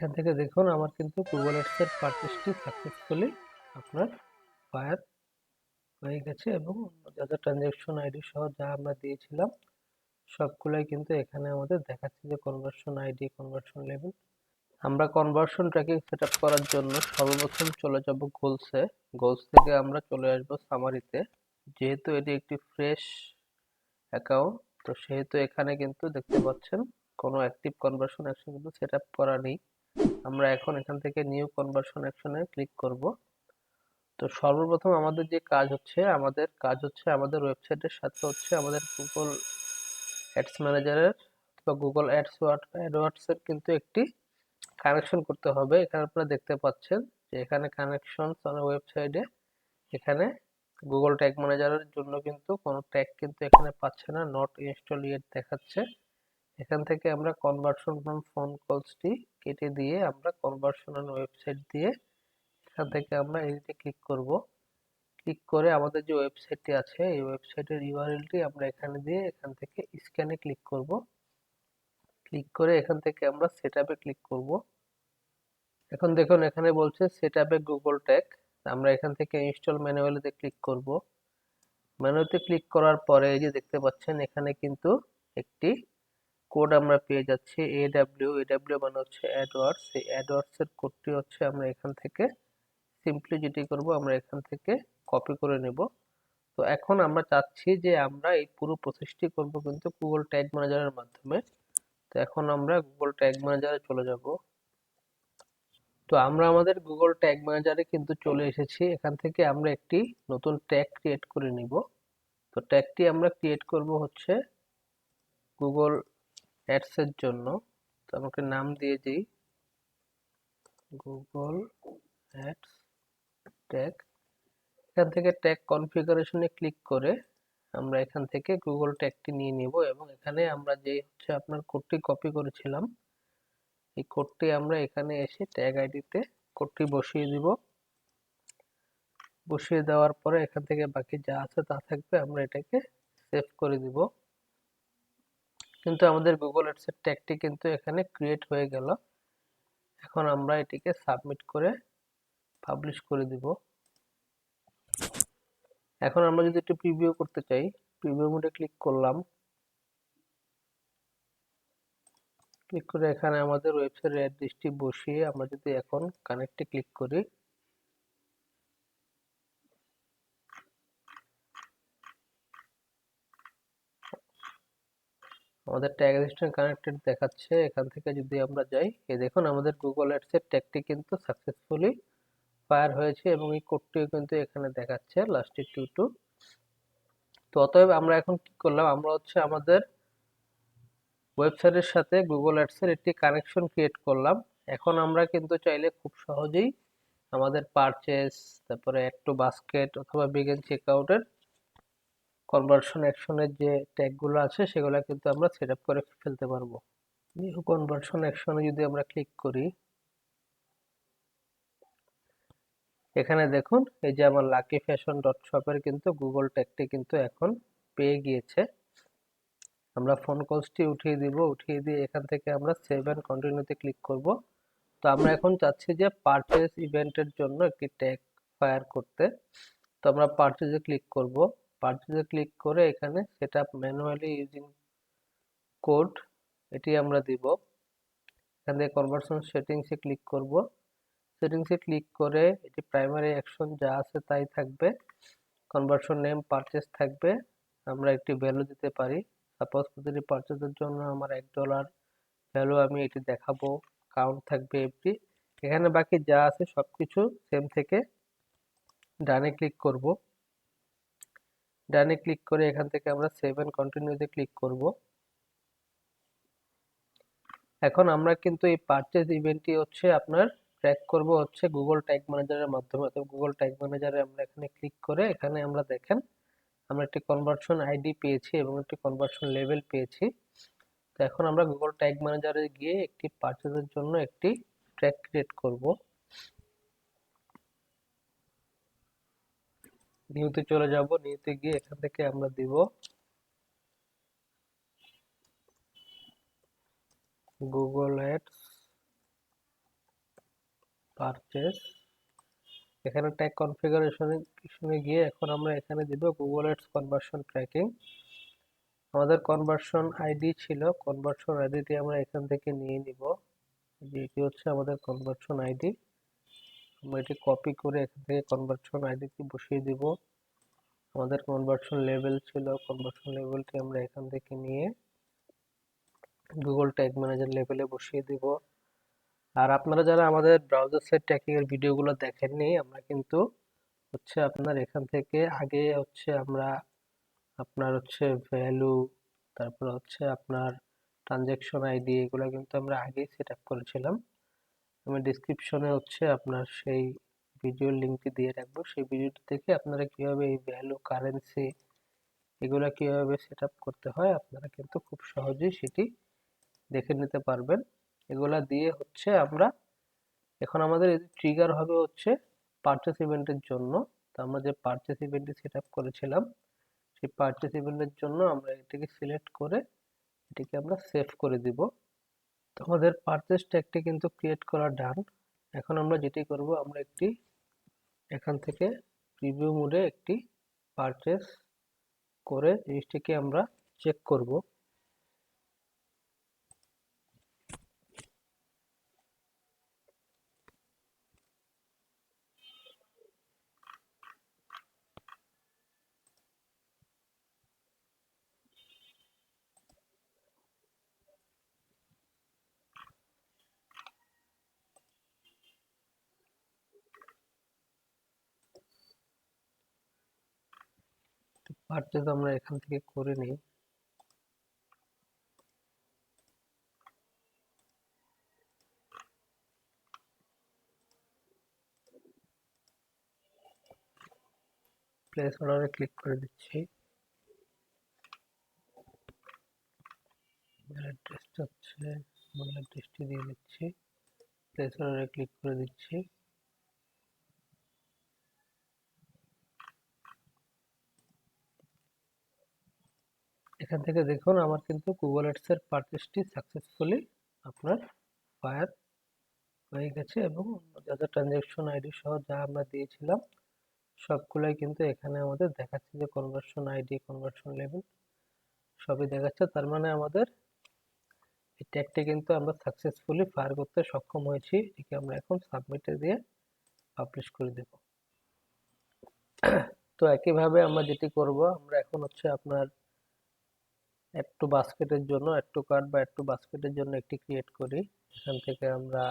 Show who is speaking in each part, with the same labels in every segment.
Speaker 1: এখান থেকে দেখুন আমার কিন্তু গুগল অ্যাডস এর পারচেজটি সাকসেসফুলি আপনার ফায়ার হয়ে গেছে এবং যা যা ট্রানজ্যাকশন আইডি সহ যা আমরা দিয়েছিলাম সবগুলাই কিন্তু এখানে আমাদের দেখাচ্ছে যে কনভার্সন আইডি, কনভার্সন লেভেল। আমরা কনভার্সন ট্র্যাকিং সেটআপ করার জন্য সর্বপ্রথম চলে যাব গোলসে। গোলস থেকে আমরা চলে আসব সামারিতে। যেহেতু এটি একটি ফ্রেশ অ্যাকাউন্ট, তো সেহেতু এখানে কিন্তু দেখতে পাচ্ছেন কোনো অ্যাক্টিভ কনভার্সন অ্যাকশন কিন্তু সেটআপ করা নেই। আমরা এখন এখান থেকে নিউ কনভার্সন অ্যাকশনে ক্লিক করব। তো সর্বপ্রথম আমাদের যে কাজ হচ্ছে আমাদের ওয়েবসাইটের সাথে হচ্ছে আমাদের গুগল অ্যাডস ম্যানেজারের বা গুগল অ্যাডওয়ার্ডস এর কিন্তু একটি কানেকশন করতে হবে। এখানে আপনারা দেখতে পাচ্ছেন যে এখানে কানেকশন ওয়েবসাইটে এখানে গুগল ট্যাগ ম্যানেজারের জন্য কিন্তু কোনো ট্যাগ কিন্তু এখানে পাচ্ছে না, নট ইনস্টল ইয়েট দেখাচ্ছে। এখান থেকে আমরা কনভার্সন ফ্রম ফোন কলসটি কেটে দিয়ে আমরা কনভার্সন অন ওয়েবসাইট দিয়ে এখান থেকে আমরা এডিটে ক্লিক করব। ক্লিক করে আমাদের যে ওয়েবসাইটটি আছে এই ওয়েবসাইটের ইউআরএলটি আমরা এখানে দিয়ে এখান থেকে স্ক্যানে ক্লিক করব। ক্লিক করে এখান থেকে আমরা সেটআপে ক্লিক করব। এখন দেখুন এখানে বলছে সেটআপে গুগল ট্যাগ। আমরা এখান থেকে ইনস্টল ম্যানুয়ালিতে ক্লিক করব। ম্যানুয়ালিতে ক্লিক করার পরে এই যে দেখতে পাচ্ছেন এখানে কিন্তু একটি কোড আমরা পেয়ে যাচ্ছি এডব্লিউ মানে হচ্ছে অ্যাডওয়ার্ডস। এই অ্যাডওয়ার্ডস এর কোডটি হচ্ছে আমরা এখান থেকে সিম্পলি যেটি করব আমরা এখান থেকে কপি করে নেব। তো এখন আমরা চাচ্ছি যে আমরা এই পুরো প্রসেসটি করব কিন্তু গুগল ট্যাগ ম্যানেজারের মাধ্যমে। তো এখন আমরা গুগল ট্যাগ ম্যানেজারে চলে যাব। তো আমরা আমাদের গুগল ট্যাগ ম্যানেজারে কিন্তু চলে এসেছি। এখান থেকে আমরা একটি নতুন ট্যাগ ক্রিয়েট করে নিব। তো ট্যাগটি আমরা ক্রিয়েট করব হচ্ছে গুগল অ্যাডস এর জন্য। তো আমাকে নাম দিয়ে দিই গুগল অ্যাডস ট্যাগ। এখান থেকে ট্যাগ কনফিগারেশনে ক্লিক করে আমরা এখান থেকে গুগল ট্যাগটি নিয়ে নিব এবং এখানে আমরা যে হচ্ছে আপনার কোডটি কপি করেছিলাম এই কোডটি আমরা এখানে এসে ট্যাগ আইডিতে কোডটি বসিয়ে দিব। বসিয়ে দেওয়ার পরে এখান থেকে বাকি যা আছে তা থাকবে, আমরা এটাকে সেভ করে দিব। কিন্তু আমাদের গুগল অ্যাডস এর ট্যাগটি কিন্তু এখানে ক্রিয়েট হয়ে গেল। এখন আমরা এটিকে সাবমিট করে পাবলিশ করে দিব। এখন আমরা যদি একটু প্রিভিউ করতে চাই, প্রিভিউ মোডে ক্লিক করলাম। ক্লিক করে এখানে আমাদের ওয়েবসাইটের অ্যাড্রেসটি বসিয়ে আমরা যদি এখন কানেক্টে ক্লিক করি, আমাদের ট্যাগ অ্যাসিস্ট্যান্ট কানেক্টেড দেখাচ্ছে। এখান থেকে যদি আমরা যাই, এই দেখুন আমাদের গুগল অ্যাডস এর ট্যাগটি কিন্তু সাকসেসফুলি ফায়ার হয়েছে এবং এই কোডটিও কিন্তু এখানে দেখাচ্ছে লাস্টে 22। তো অতএব আমরা এখন কি করলাম, আমরা হচ্ছে আমাদের ওয়েবসাইটের সাথে গুগল অ্যাডস এর একটি কানেকশন ক্রিয়েট করলাম। এখন আমরা কিন্তু চাইলে খুব সহজেই আমাদের পারচেজ, তারপরে অ্যাড টু বাস্কেট অথবা বিগিন চেকআউটের কনভার্সন অ্যাকশনের যে ট্যাগগুলো আছে সেগুলো কিন্তু আমরা সেটআপ করে ফেলতে পারবো। নিউ কনভার্সন অ্যাকশনে যদি আমরা ক্লিক করি, এখানে দেখুন এই যে আমার লাকি ফ্যাশন ডট শপের কিন্তু গুগল ট্যাগটি কিন্তু এখন পেয়ে গিয়েছে। আমরা ফোন কলসটি উঠিয়ে দিব, উঠিয়ে দিয়ে এখান থেকে আমরা সেভ এন্ড কন্টিনিউতে ক্লিক করব। তো আমরা এখন চাচ্ছি যে পারচেজ ইভেন্টের জন্য একটি ট্যাগ ফায়ার করতে। তো আমরা পারচেজে ক্লিক করব। পারচেজে ক্লিক করে এখানে সেটআপ ম্যানুয়ালি ইউজিং কোড এটি আমরা দিব। এখান থেকে কনভার্সন সেটিংসে ক্লিক করব। সেটিংসে ক্লিক করে এটি প্রাইমারি অ্যাকশন যা আছে তাই থাকবে। কনভার্সন নেম পারচেজ থাকবে। আমরা একটি ভ্যালু দিতে পারি। সাপোজ প্রতিটি পারচেজের জন্য আমার $1 ভ্যালু আমি এটি দেখাবো। কাউন্ট থাকবে এফডি। এখানে বাকি যা আছে সবকিছু সেম থেকে ডানে ক্লিক করব। ডানে ক্লিক করে এখান থেকে আমরা সেভ এন্ড কন্টিনিউতে ক্লিক করব। এখন আমরা কিন্তু এই পারচেজ ইভেন্টটি হচ্ছে আপনার ট্র্যাক করব হচ্ছে গুগল ট্যাগ ম্যানেজারের মাধ্যমে। তো গুগল ট্যাগ ম্যানেজারে আমরা এখানে ক্লিক করে এখানে আমরা দেখেন আমরা একটি কনভার্সন আইডি পেয়েছি এবং একটি কনভার্সন লেভেল পেয়েছি। তো এখন আমরা গুগল ট্যাগ ম্যানেজারে গিয়ে একটি পারচেজের জন্য একটি ট্র্যাক ক্রিয়েট করব। নিউতে চলে যাব। নিউতে গিয়ে এখান থেকে আমরা দিব গুগল অ্যাডস পারচেস, এখানে ট্যাগ কনফিগারেশনে গিয়ে এখন আমরা এখানে দিব গুগল অ্যাডস কনভার্সন ট্র্যাকিং। আমাদের কনভার্সন আইডি ছিল, কনভার্সন আইডিটি আমরা এখান থেকে নিয়ে নিব, যেটি হচ্ছে আমাদের কনভার্সন আইডি। আমরা এটি কপি করে এখান থেকে কনভার্সন আইডিটি বসিয়ে দিব। আমাদের কনভার্সন লেভেল ছিল, কনভার্সন লেভেলটি আমরা এখান থেকে নিয়ে গুগল ট্যাগ ম্যানেজার লেভেলে বসিয়ে দিব। আর আপনারা যারা আমাদের ব্রাউজার সাইট ট্র্যাকিং এর ভিডিওগুলো দেখেননি, আমরা কিন্তু হচ্ছে আপনার এখান থেকে আগে হচ্ছে আমরা আপনার হচ্ছে ভ্যালু, তারপর হচ্ছে আপনার ট্রানজ্যাকশন আইডি, এগুলো কিন্তু আমরা আগেই সেট আপ করেছিলাম। আমি ডিসক্রিপশনে হচ্ছে আপনার সেই ভিডিওর লিঙ্কটি দিয়ে রাখবো, সেই ভিডিওটি থেকে আপনারা কিভাবে এই ভ্যালু, কারেন্সি এগুলো কিভাবে সেট আপ করতে হয় আপনারা কিন্তু খুব সহজেই সেটি দেখে নিতে পারবেন। এগুলা দিয়ে হচ্ছে আমরা এখন আমাদের ট্রিগার হবে হচ্ছে পারচেস ইভেন্টের জন্য। তো আমরা যে পারচেস ইভেন্টটি সেট আপ করেছিলাম, সেই পারচেস ইভেন্টের জন্য আমরা এটিকে সিলেক্ট করে এটিকে আমরা সেভ করে দিব। তো আমাদের পারচেস ট্যাগটি কিন্তু ক্রিয়েট করা ডান। এখন আমরা যেটি করব, আমরা একটি এখান থেকে প্রিভিউ মোডে একটি পারচেস করে জিনিসটিকে আমরা চেক করব। পারচেস আমরা এখান থেকে করে নিই। প্লেস অর্ডারে ক্লিক করে দিচ্ছি। অ্যাড্রেসটা হচ্ছে মূল অ্যাড্রেসটি দিয়ে দিচ্ছি, প্লেস অর্ডারে ক্লিক করে দিচ্ছি। এখান থেকে দেখুন আমার কিন্তু গুগল অ্যাডস এর পারচেসটি সাকসেসফুলি আপনার ফায়ার হয়ে গেছে, এবং যা যা ট্রানজ্যাকশন আইডি সহ যা আমরা দিয়েছিলাম সবগুলাই কিন্তু এখানে আমাদের দেখাচ্ছে, যে কনভার্সন আইডি, কনভার্সন লেভেল সবই দেখাচ্ছে। তার মানে আমাদের এই ট্যাগটি কিন্তু আমরা সাকসেসফুলি ফায়ার করতে সক্ষম হয়েছি। এটিকে আমরা এখন সাবমিটে দিয়ে পাবলিশ করে দেব। তো একইভাবে আমরা যেটি করব, আমরা এখন হচ্ছে আপনার অ্যাড টু বাস্কেটের জন্য, অ্যাড টু কার্ট বা অ্যাড টু বাস্কেটের জন্য একটি ক্রিয়েট করি। এখান থেকে আমরা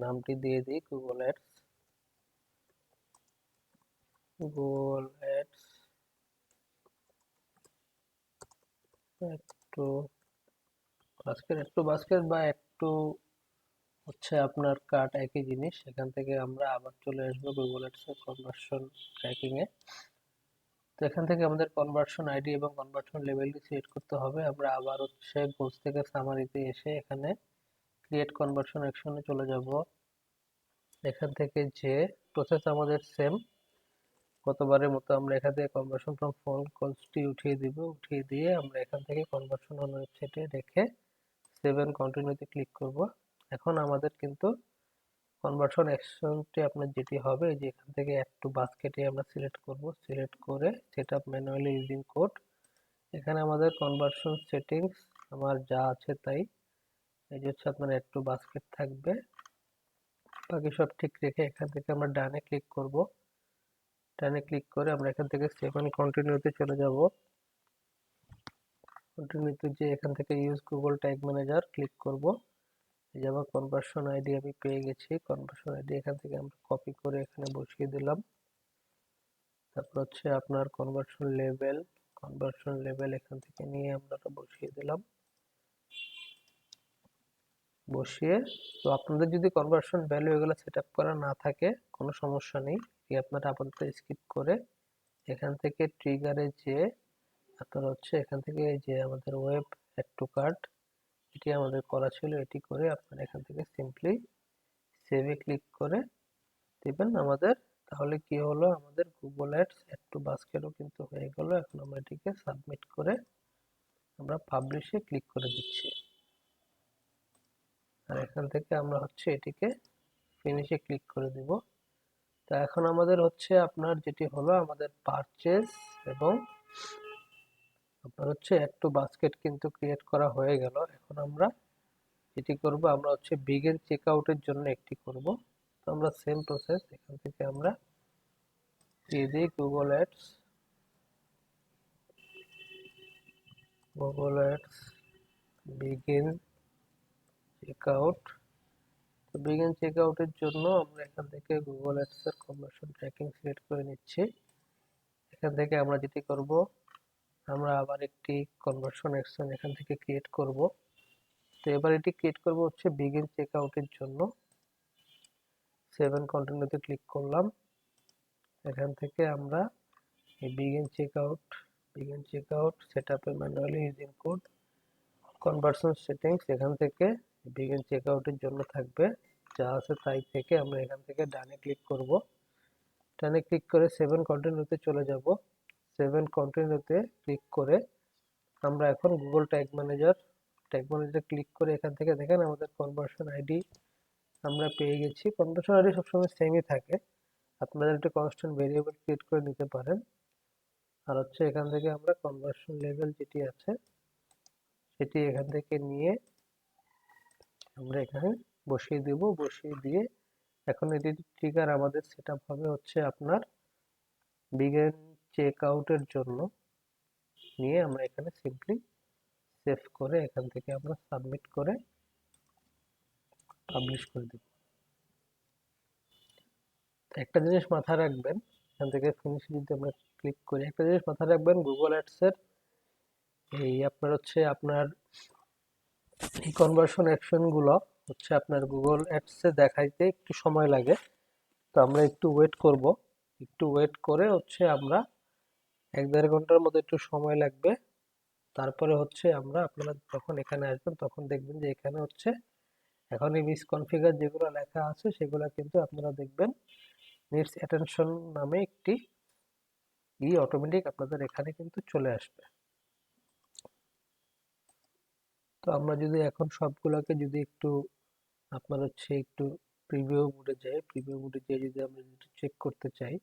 Speaker 1: নামটি দিয়ে দিই Google Ads, Google Ads add to basket, add to basket বা অ্যাড টু হচ্ছে আপনার কার্ট, একই জিনিস। এখান থেকে আমরা আবার চলে আসবো গুগল অ্যাডস এর কনভার্সন ট্র্যাকিং এ। তো এখান থেকে আমাদের কনভার্সন আইডি এবং কনভার্সন লেভেলটি সিলেক্ট করতে হবে। আমরা আবার হচ্ছে গোলস থেকে সামারিতে এসে এখানে ক্রিয়েট কনভার্সন অ্যাকশনে চলে যাব। এখান থেকে যে প্রসেস আমাদের সেম, গতবারের মতো আমরা এখান থেকে কনভার্সন ফ্রম ফোন কলসটি উঠিয়ে দিব, উঠিয়ে দিয়ে আমরা এখান থেকে কনভার্সন অন ওয়েবসাইটে রেখে সেভ এন্ড কন্টিনিউতে ক্লিক করব। এখন আমাদের কিন্তু কনভার্সন অ্যাকশনটি আপনার যেটি হবে, যে এখান থেকে অ্যাড টু বাস্কেটে আমরা সিলেক্ট করব, সিলেক্ট করে set up manually using code. এখানে আমাদের কনভার্সন সেটিংস আমার যা আছে তাই, এই যে হচ্ছে আপনার অ্যাড টু বাস্কেট থাকবে, বাকি সব ঠিক রেখে এখান থেকে আমরা ডানে ক্লিক করব। ডানে ক্লিক করে আমরা এখান থেকে সেভ এন্ড কন্টিনিউতে চলে যাব। কন্টিনিউতে যে এখান থেকে use Google tag manager click করব। এই যে আমার কনভার্সন আইডি আমি পেয়ে গেছি, কনভার্সন আইডি এখান থেকে আমরা কপি করে এখানে বসিয়ে দিলাম। তারপর হচ্ছে আপনার কনভার্সন লেভেল, কনভার্সন লেভেল এখান থেকে নিয়ে আমরা বসিয়ে দিলাম, বসিয়ে। তো আপনাদের যদি কনভার্সন ভ্যালু এগুলো সেট আপ করা না থাকে কোনো সমস্যা নেই, এই আপনারা আপাতত স্কিপ করে এখান থেকে ট্রিগারে যে আপনারা হচ্ছে এখান থেকে এই যে আমাদের ওয়েব অ্যাড টু কার্ট, এটি আমাদের করা ছিল, এটি করে আপনারা এখান থেকে সিম্পলি সেভে ক্লিক করে দিবেন আমাদের। তাহলে কি হলো, আমাদের গুগল অ্যাডস অ্যাড টু বাস্কেটও কিন্তু হয়ে গেল। এখন আমরা এটিকে সাবমিট করে আমরা পাবলিশে ক্লিক করে দিচ্ছি, আর এখান থেকে আমরা হচ্ছে এটিকে ফিনিশে ক্লিক করে দিব। তো এখন আমাদের হচ্ছে আপনার যেটি হলো আমাদের পারচেজ এবং আপনার হচ্ছে অ্যাড টু বাস্কেট কিন্তু ক্রিয়েট করা হয়ে গেল। এখন আমরা যেটি করব আমরা হচ্ছে বিগিন চেকআউটের জন্য একটি করব। তো আমরা সেম প্রসেস এখান থেকে আমরা দিয়ে দিই গুগল অ্যাডস বিগিন চেকআউট। তো বিগিন চেকআউটের জন্য আমরা এখান থেকে গুগল অ্যাডস এর কনভার্সন ট্র্যাকিং সিলেক্ট করে নিচ্ছি। এখান থেকে আমরা যেটি করব আমরা আবার একটি কনভার্সন অ্যাকশন এখান থেকে ক্রিয়েট করব। তো এবার এটি ক্রিয়েট করব হচ্ছে বিগিন চেকআউটের জন্য। সেভ এন্ড কন্টিনিউতে ক্লিক করলাম। এখান থেকে আমরা এই বিগিন চেকআউট সেটআপ এ manually using code conversion settings এখান থেকে বিগিন চেকআউটের জন্য থাকবে যা আছে তাই থেকে আমরা এখান থেকে ডানে ক্লিক করব। ডানে ক্লিক করে সেভ এন্ড কন্টিনিউতে চলে যাব। সেভ এন্ড কন্টিনিউতে ক্লিক করে আমরা এখন গুগল ট্যাগ ম্যানেজারে ক্লিক করে এখান থেকে দেখেন আমাদের কনভার্সন আইডি আমরা পেয়ে গেছি। কনভার্সন আইডি সবসময় সেমই থাকে, আপনারা একটা কনস্ট্যান্ট ভেরিয়েবল ক্রিয়েট করে নিতে পারেন। আর হচ্ছে এখান থেকে আমরা কনভার্সন লেভেল যেটি আছে সেটি এখান থেকে নিয়ে আমরা এখানে বসিয়ে দেব। বসিয়ে দিয়ে এখন এটি ট্রিগার আমাদের সেটআপ হবে হচ্ছে আপনার বিগিন চেকআউটের জন্য। নিয়ে আমরা এখানে সিম্পলি সেভ করে এখান থেকে আমরা সাবমিট করে পাবলিশ করে দেব। একটা জিনিস মাথায় রাখবেন, এখান থেকে ফিনিশ যদি আমরা ক্লিক করি, একটা জিনিস মাথায় রাখবেন গুগল অ্যাডস এর এই আপনার হচ্ছে আপনার এই কনভার্সন অ্যাকশন গুলো হচ্ছে আপনার গুগল অ্যাডস এ দেখাইতে একটু সময় লাগে। তো আমরা একটু ওয়েট করব। একটু ওয়েট করে হচ্ছে আমরা 1-1.5 ঘন্টার মতো একটু সময় লাগবে। তারপরে হচ্ছে আমরা আপনারা যখন এখানে আসবেন তখন দেখবেন যে এখানে হচ্ছে এখন এই মিসকনফিগার যেগুলো লেখা আছে সেগুলো কিন্তু আপনারা দেখবেন নিডস অ্যাটেনশন নামে একটি অটোমেটিক আপনাদের এখানে কিন্তু চলে আসবে। তো আমরা যদি এখন সবগুলোকে যদি একটু আপনার হচ্ছে একটু প্রিভিউ মোডে যাই, প্রিভিউ মোডে গিয়ে যদি আমরা চেক করতে চাই,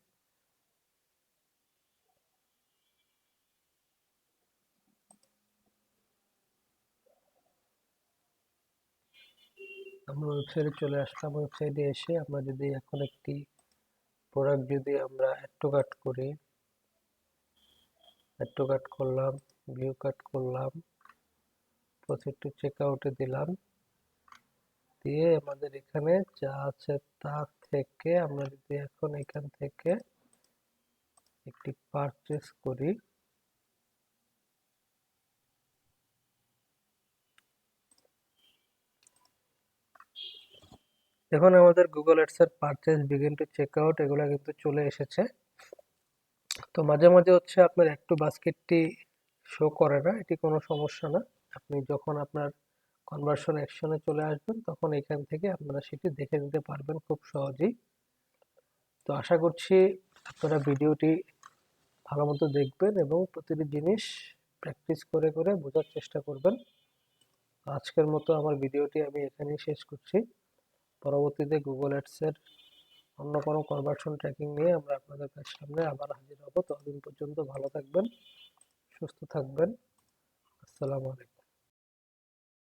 Speaker 1: আমরা ওয়েবসাইটে চলে আসলাম। ওয়েবসাইটে এসে আমরা যদি এখন একটি প্রোডাক্ট যদি আমরা অ্যাড টু কার্ট করি, অ্যাড টু কার্ট করলাম, ভিউ কাট করলাম, প্রসিড টু চেক আউটে দিলাম, দিয়ে আমাদের এখানে যা আছে তা থেকে আমরা যদি এখন এখান থেকে একটি পারচেস করি, এখন আমাদের গুগল অ্যাডস এর purchase begin to check out এগুলো কিন্তু চলে এসেছে। তো মাঝে মাঝে হচ্ছে আপনার অ্যাড টু বাস্কেটটি শো করে না, এটি কোনো সমস্যা না। আপনি যখন আপনার কনভার্সন অ্যাকশনে চলে আসবেন তখন এখান থেকে আপনারা সেটি দেখে নিতে পারবেন খুব সহজেই। তো আশা করছি আপনারা ভিডিওটি ভালো মতো দেখবেন এবং প্রতিটি জিনিস প্র্যাকটিস করে করে বোঝার চেষ্টা করবেন। আজকের মতো আমার ভিডিওটি আমি এখানেই শেষ করছি। পরবর্তীতে গুগল অ্যাডস এর অন্য কোনো কনভার্সন ট্র্যাকিং নিয়ে আমরা আপনাদের সামনে আবার হাজির হব। ততদিন পর্যন্ত ভালো থাকবেন, সুস্থ থাকবেন। আসসালামু আলাইকুম।